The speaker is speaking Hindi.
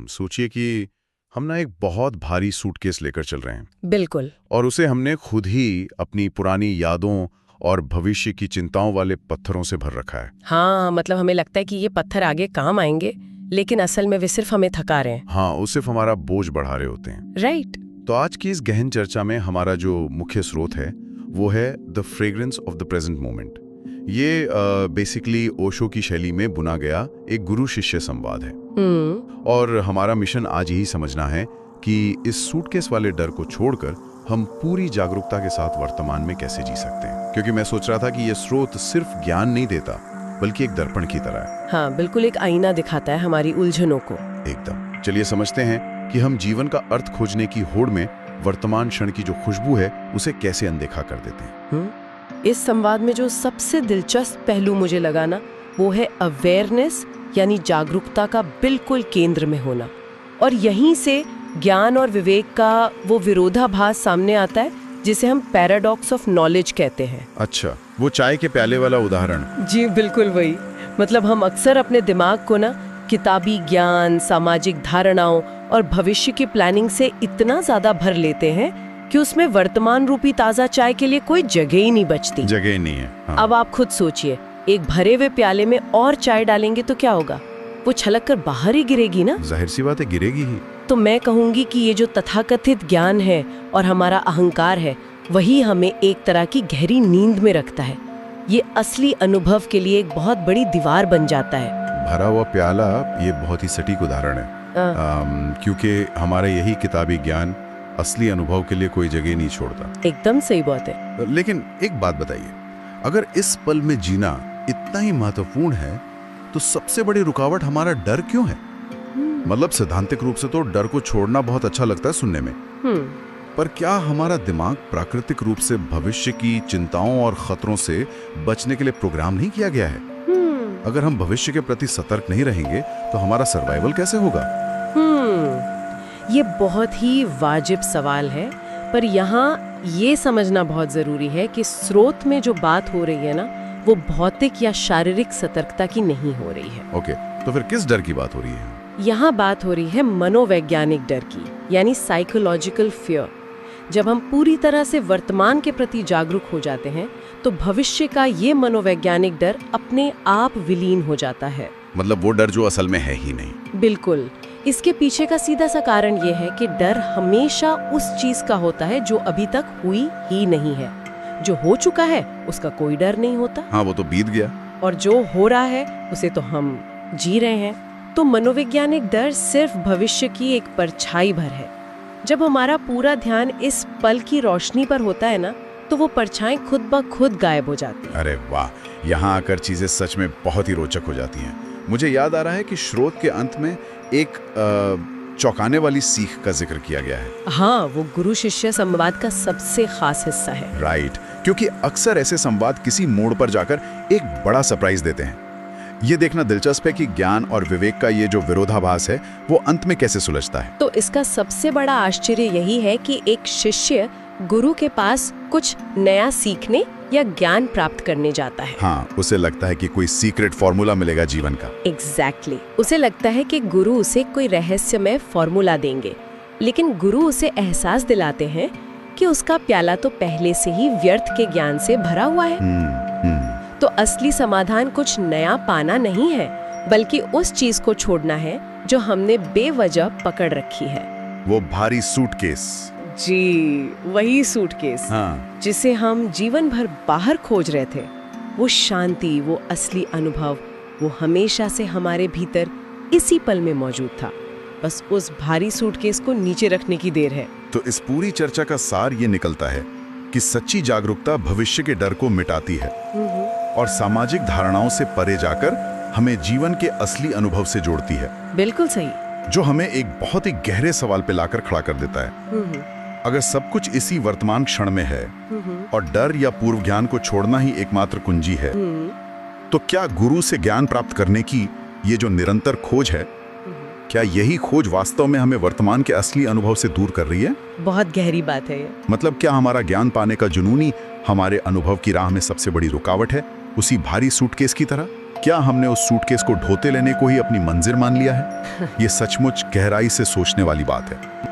सोचिए कि हम ना एक बहुत भारी सूटकेस लेकर चल रहे हैं बिल्कुल। और उसे हमने खुद ही अपनी पुरानी यादों और भविष्य की चिंताओं वाले पत्थरों से भर रखा है। हाँ, मतलब हमें लगता है कि ये पत्थर आगे काम आएंगे, लेकिन असल में वे सिर्फ हमें थका रहे हैं। हाँ, वो सिर्फ हमारा बोझ बढ़ा रहे होते हैं। राइट। तो आज की इस गहन चर्चा में हमारा जो मुख्य स्रोत है वो है the fragrance of the present moment. ये बेसिकली ओशो की शैली में बुना गया एक गुरु शिष्य संवाद है। और हमारा मिशन आज यही समझना है कि इस सूटकेस वाले डर को छोड़कर हम पूरी जागरूकता के साथ वर्तमान में कैसे जी सकते हैं। क्योंकि मैं सोच रहा था कि ये स्रोत सिर्फ ज्ञान नहीं देता बल्कि एक दर्पण की तरह है। हाँ, बिल्कुल एक आईना दिखाता है हमारी उलझनों को। एकदम। चलिए समझते हैं कि हम जीवन का अर्थ खोजने की होड़ में वर्तमान क्षण की जो खुशबू है उसे कैसे अनदेखा कर देते हैं। इस संवाद में जो सबसे दिलचस्प पहलू मुझे लगा ना, वो है अवेयरनेस, यानी जागरूकता का बिल्कुल केंद्र में होना। और यहीं से ज्ञान और विवेक का वो विरोधाभास सामने आता है जिसे हम पैराडॉक्स ऑफ नॉलेज कहते हैं। अच्छा, वो चाय के प्याले वाला उदाहरण। जी बिल्कुल वही। मतलब हम अक्सर अपने दिमाग को ना किताबी ज्ञान, सामाजिक धारणाओं और भविष्य की प्लानिंग से इतना ज्यादा भर लेते हैं कि उसमें वर्तमान रूपी ताजा चाय के लिए कोई जगह ही नहीं बचती। जगह ही नहीं है। हाँ। अब आप खुद सोचिए, एक भरे हुए प्याले में और चाय डालेंगे तो क्या होगा? वो छलक कर बाहर ही गिरेगी ना। जाहिर सी बात है, गिरेगी ही। तो मैं कहूंगी कि ये जो तथाकथित ज्ञान है और हमारा अहंकार है, वही हमें एक तरह की गहरी नींद में रखता है। ये असली अनुभव के लिए एक बहुत बड़ी दीवार बन जाता है। भरा हुआ प्याला, ये बहुत ही सटीक उदाहरण है। क्योंकि हमारा यही किताबी ज्ञान असली अनुभव के लिए कोई जगह नहीं छोड़ता। एकदम सही बात है। लेकिन एक बात बताइए, अगर इस पल में जीना इतना ही महत्वपूर्ण है तो सबसे बड़ी रुकावट हमारा डर क्यों है? मतलब सैद्धांतिक रूप से तो डर को छोड़ना बहुत अच्छा लगता है सुनने में, पर क्या हमारा दिमाग प्राकृतिक रूप से भविष्य की चिंताओं और खतरों से बचने के लिए प्रोग्राम नहीं किया गया है? अगर हम भविष्य के प्रति सतर्क नहीं रहेंगे तो हमारा सर्वाइवल कैसे होगा? ये बहुत ही वाजिब सवाल है, पर यहाँ ये समझना बहुत जरूरी है कि स्रोत में जो बात हो रही है ना, वो भौतिक या शारीरिक सतर्कता की नहीं हो रही है। ओके, तो फिर किस डर की बात हो रही है? यहाँ बात हो रही है मनोवैज्ञानिक डर की, यानी साइकोलॉजिकल फियर। जब हम पूरी तरह से वर्तमान के प्रति जागरूक हो जाते हैं तो भविष्य का ये मनोवैज्ञानिक डर अपने आप विलीन हो जाता है। मतलब वो डर जो असल में है ही नहीं। बिल्कुल। इसके पीछे का सीधा सा कारण ये है कि डर हमेशा उस चीज का होता है जो अभी तक हुई ही नहीं है। जो हो चुका है उसका कोई डर नहीं होता। हाँ, वो तो बीत गया। और जो हो रहा है उसे तो हम जी रहे हैं। तो मनोवैज्ञानिक डर सिर्फ भविष्य की एक परछाई भर है। जब हमारा पूरा ध्यान इस पल की रोशनी पर होता है ना, तो वो परछाई खुद ब खुद गायब हो जाती है। अरे वाह, यहाँ आकर चीजें सच में बहुत ही रोचक हो जाती हैं। मुझे याद आ रहा है कि स्रोत के अंत में एक चौंकाने वाली सीख का जिक्र किया गया है। हाँ, वो गुरु शिष्य संवाद का सबसे खास हिस्सा है। राइट, क्योंकि अक्सर ऐसे संवाद किसी मोड़ पर जाकर एक बड़ा सरप्राइज देते हैं। ये देखना दिलचस्प है कि ज्ञान और विवेक का ये जो विरोधाभास है वो अंत में कैसे सुलझता है। तो इसका सबसे बड़ा आश्चर्य यही है कि एक शिष्य गुरु के पास कुछ नया सीखने या ज्ञान प्राप्त करने जाता है। हाँ, उसे लगता है कि कोई सीक्रेट फॉर्मूला मिलेगा जीवन का। एग्जैक्टली। उसे लगता है कि गुरु उसे कोई रहस्यमय फॉर्मूला देंगे, लेकिन गुरु उसे एहसास दिलाते हैं कि उसका प्याला तो पहले से ही व्यर्थ के ज्ञान से भरा हुआ है। तो असली समाधान कुछ नया पाना नहीं है, बल्कि उस चीज को छोड़ना है जो हमने बेवजह पकड़ रखी है। वो भारी सूटकेस। जी, वही सूटकेस। हाँ। जिसे हम जीवन भर बाहर खोज रहे थे। वो शांति, वो असली अनुभव, वो हमेशा से हमारे भीतर इसी पल में मौजूद था। बस उस भारी सूटकेस को नीचे रखने की देर है। तो इस पूरी चर्चा का सार ये निकलता है कि सच्ची जागरूकता भविष्य के डर को मिटाती है और सामाजिक धारणाओं से परे जाकर हमें जीवन के असली अनुभव से जोड़ती है। बिल्कुल सही। जो हमें एक बहुत ही गहरे सवाल पे लाकर खड़ा कर देता है। अगर सब कुछ इसी वर्तमान क्षण में है और डर या पूर्व ज्ञान को छोड़ना ही एकमात्र कुंजी है, तो क्या गुरु से ज्ञान प्राप्त करने की ये जो निरंतर खोज है, क्या यही खोज वास्तव में हमें वर्तमान के असली अनुभव से दूर कर रही है? बहुत गहरी बात है ये। मतलब क्या हमारा ज्ञान पाने का जुनून ही हमारे अनुभव की राह में सबसे बड़ी रुकावट है, उसी भारी सूटकेस की तरह? क्या हमने उस सूटकेस को ढोते लेने को ही अपनी मंजिल मान लिया है? ये सचमुच गहराई से सोचने वाली बात है।